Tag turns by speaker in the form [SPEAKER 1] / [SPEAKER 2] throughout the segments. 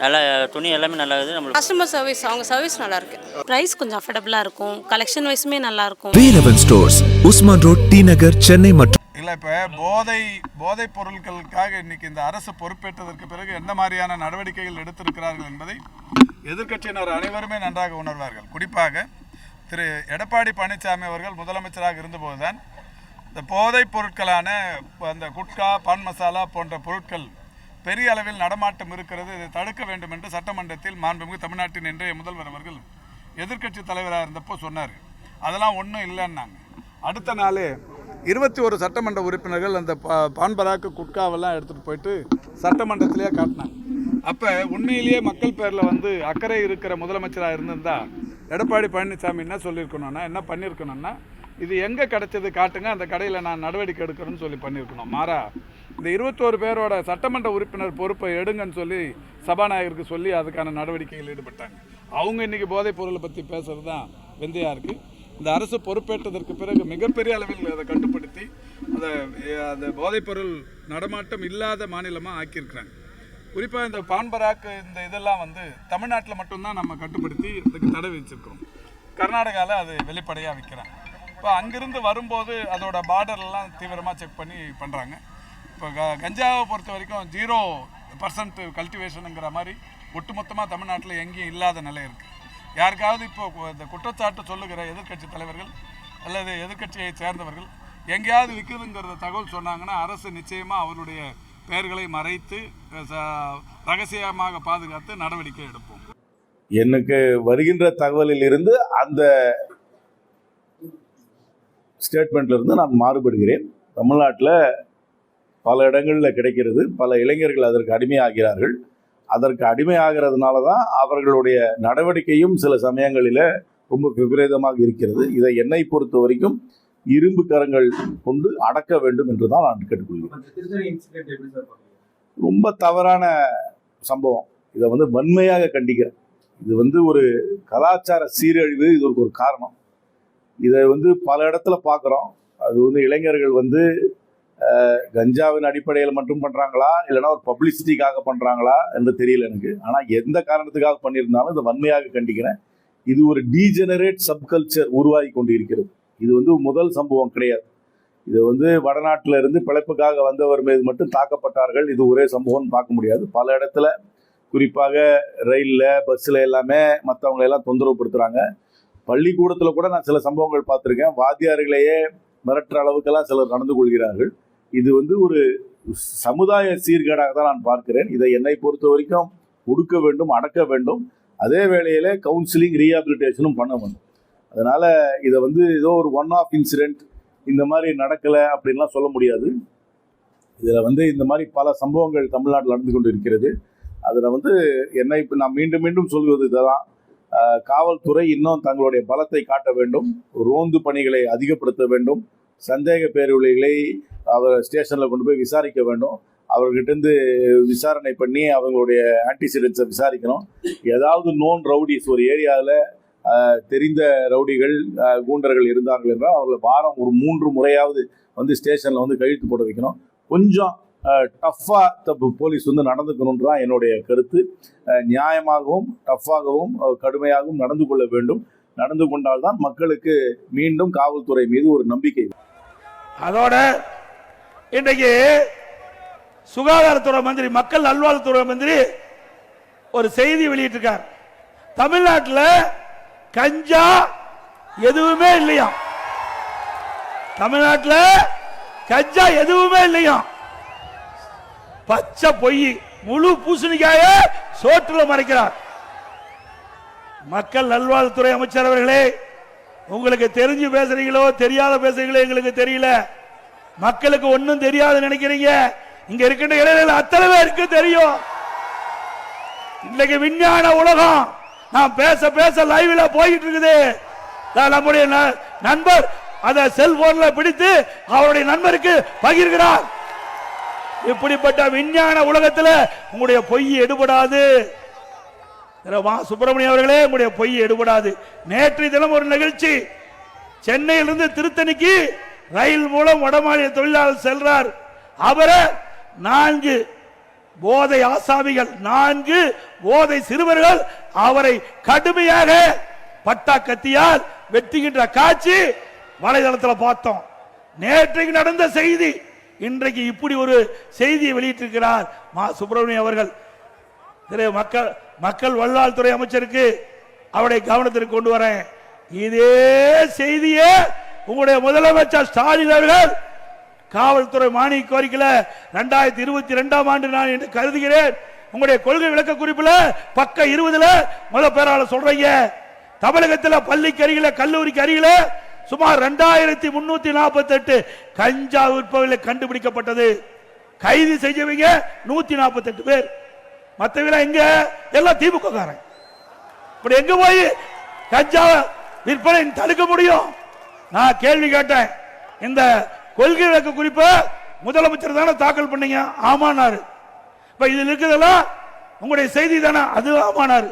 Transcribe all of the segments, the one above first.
[SPEAKER 1] நல்லா துணி எல்லாமே நல்லா இருக்குது. நம்மளுக்கு
[SPEAKER 2] கஸ்டமர் சர்வீஸ், அவங்க சர்வீஸ் நல்லா இருக்கு.
[SPEAKER 3] ப்ரைஸ் கொஞ்சம் அஃபோர்டபுளாக இருக்கும். கலெக்ஷன் வைஸுமே நல்லா இருக்கும்.
[SPEAKER 4] வேலவன் ஸ்டோர்ஸ், உஸ்மான் ரோட், டி நகர், சென்னை மற்றும்
[SPEAKER 5] இல்லை. இப்போ போதைப் பொருட்களுக்காக இன்னைக்கு இந்த அரசு பொறுப்பேற்றதற்கு பிறகு எந்த மாதிரியான நடவடிக்கைகள் எடுத்திருக்கிறார்கள் என்பதை எதிர்க்கட்சியினர் அனைவருமே நன்றாக உணர்வார்கள். குறிப்பாக திரு எடப்பாடி பழனிசாமி அவர்கள் முதலமைச்சராக இருந்தபோதுதான் இந்த போதைப் பொருட்களான அந்த குட்கா, பான் மசாலா போன்ற பொருட்கள் பெரிய அளவில் நடமாட்டம் இருக்கிறது, இதை தடுக்க வேண்டும் என்று சட்டமன்றத்தில் மாண்புமிகு தமிழ்நாட்டின் இன்றைய முதல்வர் அவர்கள் எதிர்க்கட்சி தலைவராக இருந்தப்போ சொன்னார். அதெல்லாம் ஒன்றும் இல்லைன்னாங்க. அடுத்த நாளே 21 சட்டமன்ற உறுப்பினர்கள் அந்த பான் பராக்கு குட்காவெல்லாம் எடுத்துகிட்டு போயிட்டு சட்டமன்றத்திலேயே காட்டினாங்க. அப்போ உண்மையிலேயே மக்கள் பேரில் அக்கறை இருக்கிற முதலமைச்சராக இருந்திருந்தா எடப்பாடி பழனிசாமி என்ன சொல்லியிருக்கணும்னா, என்ன பண்ணியிருக்கணும்னா, இது எங்கே கிடைச்சது காட்டுங்க, அந்த கடையில் நான் நடவடிக்கை எடுக்கிறேன்னு சொல்லி பண்ணியிருக்கணும். மாறா இந்த 21 பேரோட சட்டமன்ற உறுப்பினர் பொறுப்பை எடுங்கன்னு சொல்லி சபாநாயகருக்கு சொல்லி அதுக்கான நடவடிக்கைகள் ஈடுபட்டாங்க. அவங்க இன்றைக்கி போதைப் பொருளை பற்றி பேசுகிறது தான் விந்தையாக இருக்குது. இந்த அரசு பொறுப்பேற்றதற்கு பிறகு மிகப்பெரிய அளவில் அதை கட்டுப்படுத்தி அந்த போதைப்பொருள் நடமாட்டம் இல்லாத மாநிலமாக ஆக்கியிருக்கிறாங்க. குறிப்பாக இந்த பான் பராக்கு இந்த இதெல்லாம் தமிழ்நாட்டில் மட்டும்தான் நம்ம கட்டுப்படுத்தி இதுக்கு தடை வச்சுருக்கிறோம். கர்நாடகாவில் அது வெளிப்படையாக விற்கிறாங்க. இப்போ அங்கிருந்து வரும்போது அதோட பார்டர்லாம் தீவிரமாக செக் பண்ணி பண்ணுறாங்க. இப்போ கஞ்சாவை பொறுத்த வரைக்கும் 0% கல்டிவேஷனுங்கிற மாதிரி ஒட்டுமொத்தமாக தமிழ்நாட்டில் எங்கேயும் இல்லாத நிலை இருக்குது. யாருக்காவது இப்போ இந்த குற்றச்சாட்டு சொல்லுகிற எதிர்க்கட்சி தலைவர்கள் அல்லது எதிர்க்கட்சியை சேர்ந்தவர்கள் எங்கேயாவது விற்குதுங்கிறத தகவல் சொன்னாங்கன்னா அரசு நிச்சயமாக அவருடைய பெயர்களை மறைத்து ரகசியமாக பாதுகாத்து நடவடிக்கை எடுப்போம்.
[SPEAKER 6] எனக்கு வருகின்ற தகவலில் இருந்து அந்த ஸ்டேட்மெண்ட்ல இருந்து நான் மாறுபடுகிறேன். தமிழ்நாட்டில் பல இடங்களில் கிடைக்கிறது. பல இளைஞர்கள் அதற்கு அடிமையாகிறார்கள். அதற்கு அடிமையாகிறதுனால தான் அவர்களுடைய நடவடிக்கையும் சில சமயங்களில் ரொம்ப விபரீதமாக இருக்கிறது. இதை என்னை பொறுத்த வரைக்கும் இரும்பு கரங்கள் கொண்டு அடக்க வேண்டும் என்று தான் நான் கேட்டுக்கொள்கிறேன். ரொம்ப தவறான சம்பவம். இதை வன்மையாக கண்டிக்கிறேன். இது ஒரு கலாச்சார சீரழிவு. இது ஒரு காரணம். இதை பல இடத்துல பார்க்குறோம். அது இளைஞர்கள் கஞ்சாவின் அடிப்படையில் மட்டும் பண்ணுறாங்களா இல்லைனா ஒரு பப்ளிசிட்டிக்காக பண்ணுறாங்களா என்று தெரியல எனக்கு. ஆனால் எந்த காரணத்துக்காக பண்ணியிருந்தாலும் இதை வன்மையாக கண்டிக்கிறேன். இது ஒரு டீஜெனரேட் சப்கல்ச்சர் உருவாகி கொண்டு இருக்கிறது. இது முதல் சம்பவம் கிடையாது. இது வடநாட்டில் இருந்து பிழைப்புக்காக வந்தவர் மீது மட்டும் தாக்கப்பட்டார்கள். இது ஒரே சம்பவம்னு பார்க்க முடியாது. பல இடத்துல குறிப்பாக ரயிலில், பஸ்ஸில் எல்லாமே மற்றவங்களை எல்லாம் தொந்தரவுப்படுத்துகிறாங்க. பள்ளிக்கூடத்தில் கூட நான் சில சம்பவங்கள் பார்த்துருக்கேன். வாத்தியார்களையே மிரட்டுற அளவுக்கெல்லாம் சிலர் நடந்து கொள்கிறார்கள். இது ஒரு சமுதாய சீர்கேடாக தான் நான் பார்க்கிறேன். இதை என்னை பொறுத்த வரைக்கும் ஒடுக்க வேண்டும், அடக்க வேண்டும். அதே வேளையில் கவுன்சிலிங், ரீஹாபிலிட்டேஷனும் பண்ண வேண்டும். அதனால் இதை ஏதோ ஒரு ஒன் ஆஃப் இன்சிடென்ட் இந்த மாதிரி நடக்கலை அப்படின்லாம் சொல்ல முடியாது. இதில் இந்த மாதிரி பல சம்பவங்கள் தமிழ்நாட்டில் நடந்து கொண்டு இருக்கிறது. அதில் என்னை இப்போ நான் மீண்டும் மீண்டும் சொல்வது இதுதான். காவல்துறை இன்னும் தங்களுடைய பலத்தை காட்ட வேண்டும். ரோந்து பணிகளை அதிகப்படுத்த வேண்டும். சந்தேக பேர்வழிகளை அவர் ஸ்டேஷனில் கொண்டு போய் விசாரிக்க வேண்டும். அவர்கிட்டருந்து விசாரணை பண்ணி அவங்களுடைய ஆன்டிசிடென்ட்ஸை விசாரிக்கணும். ஏதாவது நோன் ரவுடிஸ் ஒரு ஏரியாவில் தெரிந்த ரவுடிகள், கூண்டர்கள் இருந்தார்கள் என்றால் அவர்களை வாரம் ஒரு 3 முறையாவது ஸ்டேஷனில் கழுத்து போட வைக்கணும். கொஞ்சம் டஃப்பாக போலீஸ் நடந்துக்கணும்னு தான் என்னுடைய கருத்து. நியாயமாகவும் டஃப்பாகவும் கடுமையாகவும் நடந்து கொள்ள வேண்டும். நடந்து கொண்டால்தான் மக்களுக்கு மீண்டும் காவல்துறை மீது ஒரு நம்பிக்கை.
[SPEAKER 7] அதோட இன்றைக்கு சுகாதாரத்துறை மந்திரி, மக்கள் நல்வாழ்வுத்துறை மந்திரி ஒரு செய்தி வெளியிட்டிருக்கார். தமிழ்நாட்டில் கஞ்சா எதுவுமே இல்லையா? தமிழ்நாட்டில் கஞ்சா எதுவுமே இல்லையா? பச்சை பொய், முழு பூசணிக்காய சோற்றுல மறைக்கிறார். மக்கள் நல்வாழ்வுத்துறை அமைச்சர் அவர்களே, உங்களுக்கு தெரிஞ்சு பேசுறீங்களோ தெரியாத பேசுறீங்களோ எங்களுக்கு தெரியல. மக்களுக்கு ஒன்னும் தெரியாது நினைக்கிறீங்க. இங்க இருக்கின்ற இளைஞர்கள் அத்தனை பேருக்கு தெரியும். இன்னைக்கு விஞ்ஞான உலகம். நான் பேச பேச லைவ்ல போயிட்டு இருக்குது. நம்முடைய நண்பர் அதை செல்போன்ல பிடித்து அவருடைய நண்பருக்கு பகிர்கிறார். இப்படிப்பட்ட விஞ்ஞான உலகத்தில் உங்களுடைய பொய் எடுபடாது. சுப்பிரமணியம் அவர்களே, உங்களுடைய பொய் எடுபடாது. நேற்று தினம் ஒரு நிகழ்ச்சி, சென்னையிலிருந்து திருத்தணிக்கு ரயில் மூலம் வடமாநில தொழிலாளர் செல்றார். அவரை 4 போதை ஆசாமிகள் 4 போதை சிறுவர்கள் அவரை கடுமையாக பட்டா கத்தியால் வெட்டுகின்ற காட்சி வலைதளத்தில் பார்த்தோம். நேற்றைக்கு நடந்த செய்தி, இன்றைக்கு இப்படி ஒரு செய்தியை வெளியிட்டிருக்கிறார் மா சுப்பிரமணியம் அவர்கள். மக்கள் வல்வாழ்வுத்துறை அமைச்சருக்கு அவருடைய கவனத்திற்கு கொண்டு வரேன். இதே செய்தியே உங்களுடைய முதலமைச்சர் ஸ்டாலின் அவர்கள் காவல்துறை மானிய கோரிக்கையில 2022ஆம் ஆண்டு நான் என்று கருதுகிறேன். உங்களுடைய கொள்கை விளக்க குறிப்பில் பக்க 20 முதல் பேராளர் சொல்றீங்க, தமிழகத்தில் பள்ளிக்கு அருகில கல்லூரிக்கு அருகில சுமார் 2348 கஞ்சா விற்பவர்களை கண்டுபிடிக்கப்பட்டது. கைது செஞ்சவங்க 148 பேர். மற்றவங்க எங்க? எல்லாம் திமுக காரன். இப்படி எங்க போய் கஞ்சா விற்பனை தடுக்க முடியும்? நான் கேள்வி கேட்டேன். இந்த கொள்கை விளக்க குறிப்பு முதலமைச்சர் தானே தாக்கல் பண்ணீங்க? ஆமானாரு. இப்ப இதில் இருக்கிறதெல்லாம் உங்களுடைய செய்தி தானே? அது ஆமானாரு.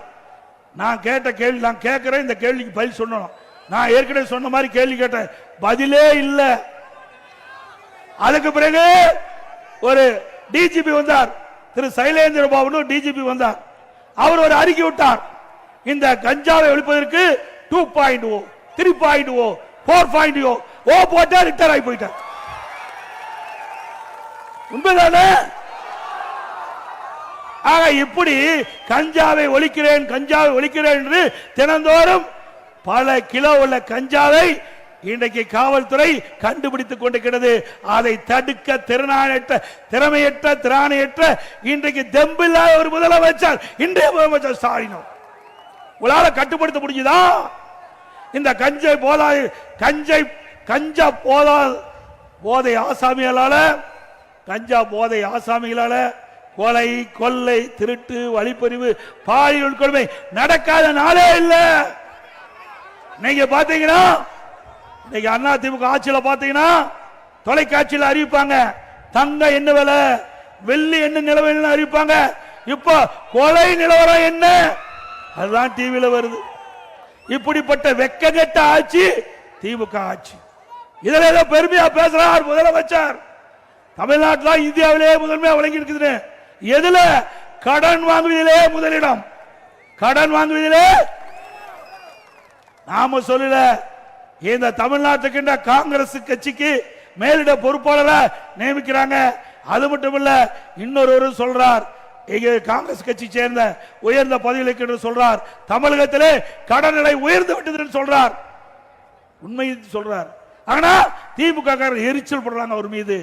[SPEAKER 7] நான் கேட்ட கேள்வி, நான் கேட்கிறேன், இந்த கேள்விக்கு பதில் சொல்லணும். நான் ஏற்கனவே சொன்ன மாதிரி கேள்வி கேட்டேன், பதிலே இல்லை. அதுக்கு பிறகு ஒரு டிஜிபி வந்தார், திரு சைலேந்திர பாபு டிஜிபி வந்தார். அவர் ஒரு அறிக்கை விட்டார், இந்த கஞ்சாவை ஒழிப்பதற்கு 2.0 3.0 4.0 ஓ போட்டா ரிட்டர் ஆகி போயிட்டார். உண்மைதானே? ஆக இப்படி கஞ்சாவை ஒழிக்கிறேன் கஞ்சாவை ஒழிக்கிறேன் என்று தினந்தோறும் பல கிலோ உள்ள கஞ்சாவை இன்றைக்கு காவல்துறை கண்டுபிடித்துக் கொண்டிருக்கிறது. அதை தடுக்க திறமையற்ற திராணியற்ற இன்றைக்கு தெம்பில்லாத ஒரு முதலமைச்சர் இன்றைய முதலமைச்சர் ஸ்டாலின். உங்களால கட்டுப்படுத்த முடியுதா? இந்த கஞ்சா போதை ஆசாமிகளால கஞ்சா போதை ஆசாமிகளால கொலை கொள்ளை திருட்டு வழிப்பறிவு பாலியல் கொடுமை நடக்காத நாளே இல்லை. நீங்க பாத்தீங்கன்னா இன்னைக்கு அண்ணா திமுக ஆட்சியில பாத்தீங்கன்னா தொலைக்காட்சியில் அறிவிப்பாங்க, தங்க என்ன விலை, வெள்ளி என்ன நிலவரம் அறிவிப்பாங்க. இப்ப கொலை நிலவரம் என்ன, அதுதான் டிவியில வருது. இப்படிப்பட்ட வெக்ககெட்ட ஆட்சி திமுக ஆட்சி. இதுல ஏதோ பெருமையா பேசுறார் முதலமைச்சர். தமிழ்நாட்டில் இந்தியாவிலே முதன்மையா வழங்கி இருக்குது. எதுல? கடன் வாங்குவதிலே முதலிடம். கடன் வாங்குவதிலே நாம சொல்லல. இந்த தமிழ்நாட்டுக்கு காங்கிரஸ் கட்சிக்கு மேலிட பொறுப்பாளரை நியமிக்கிறாங்க. அது மட்டும் இல்ல, இன்னொரு சொல்றார், காங்கிரஸ் கட்சி சேர்ந்த உயர்ந்த பதவிகளுக்கு சொல்றார், தமிழகத்திலே கடன் நிலை உயர்ந்து விட்டது சொல்றார். உண்மை சொல்றார். ஆனா திமுக எரிச்சல் படுறாங்க அவர் மீது.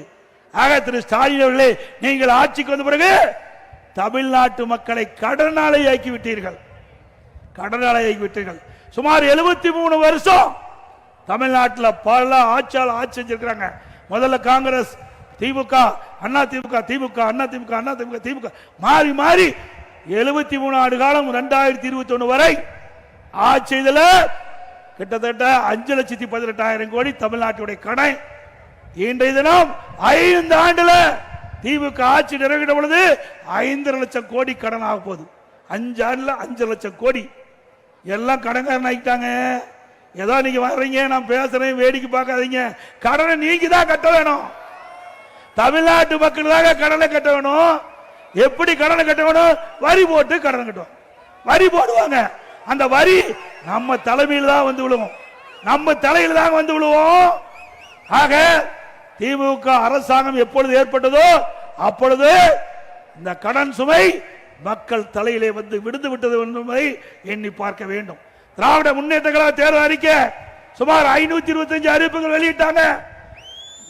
[SPEAKER 7] ஆக திரு ஸ்டாலின் அவர்களே, நீங்கள் ஆட்சிக்கு வந்த பிறகு தமிழ்நாட்டு மக்களை கடனாளி ஆக்கிவிட்டீர்கள். கடனாளி ஆக்கிவிட்டீர்கள். சுமார் 73 வருஷம் தமிழ்நாட்டில் பல ஆட்சியாளர் ஆட்சி செஞ்சிருக்கிறாங்க. முதல்ல காங்கிரஸ், திமுக, அண்ணா திமுக, திமுக, அண்ணா திமுக, அண்ணா திமுக, திமுக மாறி மாறி 73 ஆண்டு காலம் 2021 வரை ஆட்சி செய்தல கிட்டத்தட்ட 5,18,000 கோடி தமிழ்நாட்டுடைய கடன். இன்றைய தினம் 5 ஆண்டுல திமுக ஆட்சி நிறைவேற்ற பொழுது 5 லட்சம் கோடி கடன் ஆக போகுது. 5 ஆண்டுல 5 லட்சம் கோடி. எல்லாம் கடன்காரன் ஆகிட்டாங்க. ஏதோ நீங்க வர்றீங்க, நான் பேசுறேன், வேடிக்கை பார்க்காதீங்க. கடனை நீங்க தான் கட்ட வேணும். தமிழ்நாட்டு மக்கள் தான் கடனை கட்ட வேணும். எப்படி கடனை கட்ட வேணும்? வரி போட்டு கடனை கட்டுவோம். வரி போடுவாங்க. அந்த வரி நம்ம தலைமையில் தான் வந்து விழுவோம். நம்ம தலையில் தான் வந்து விழுவோம். ஆக திமுக அரசாங்கம் எப்பொழுது ஏற்பட்டதோ அப்பொழுது இந்த கடன் சுமை மக்கள் தலையிலே வந்து விழுந்து விட்டது என்பதை எண்ணி பார்க்க வேண்டும். திராவிட முன்னேற்ற கழக தேர்தல் அறிக்கை சுமார் 525 அறிவிப்புகள் வெளியிட்டாங்க.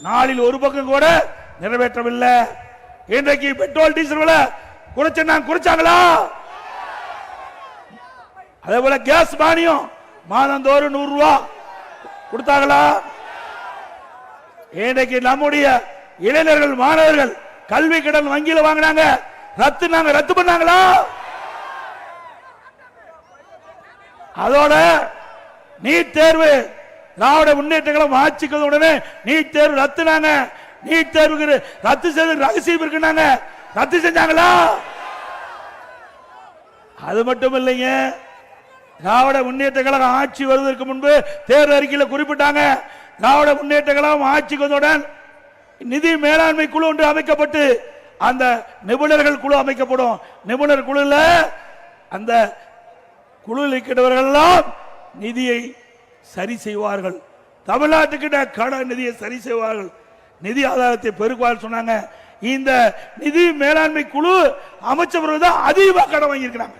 [SPEAKER 7] நாளில் ஒரு பக்கம் கூட நிறைவேற்றவில்லை. இன்றைக்கு பெட்ரோல் டீசல் விலை குறைச்சாங்களா? அதே போல கேஸ் மானியம் மாதந்தோறும் 100 ரூபாய் கொடுத்தாங்களா? இன்றைக்கு நம்முடைய இளைஞர்கள் மாணவர்கள் கல்வி கடன் வங்கியில் வாங்கினாங்க, ரத்து பண்ணாங்களா? அதோட நீட் தேர்வு திராவிட முன்னேற்ற கழகம் ஆட்சிக்கு உடனே நீட் தேர்வு ரத்துனாங்க. நீட் தேர்வுக்கு ரத்து செய்து ரகசியம் இருக்குனாங்க, ரத்து செஞ்சாங்களா? அது மட்டும் இல்லைங்க, திராவிட முன்னேற்ற கழகம் ஆட்சி வருவதற்கு முன்பு தேர்தல் அறிக்கையில் குறிப்பிட்டாங்க, திராவிட முன்னேற்ற கழகம் ஆட்சிக்கு வந்தவுடன் நிதி மேலாண்மை குழு ஒன்று அமைக்கப்பட்டு அந்த நிபுணர்கள் குழு அமைக்கப்படும். நிபுணர் குழுல அந்த குழுவில் இருக்கிறவர்கள் எல்லாம் நிதியை சரி செய்வார்கள். தமிழ்நாட்டுக்கிட்ட கடன் நிதியை சரி செய்வார்கள், நிதி ஆதாரத்தை பெருக்குவார்கள் சொன்னாங்க. இந்த நிதி மேலாண்மை குழு அமைச்ச பிறகுதான் அதிகமாக கடன் வாங்கியிருக்கிறாங்க.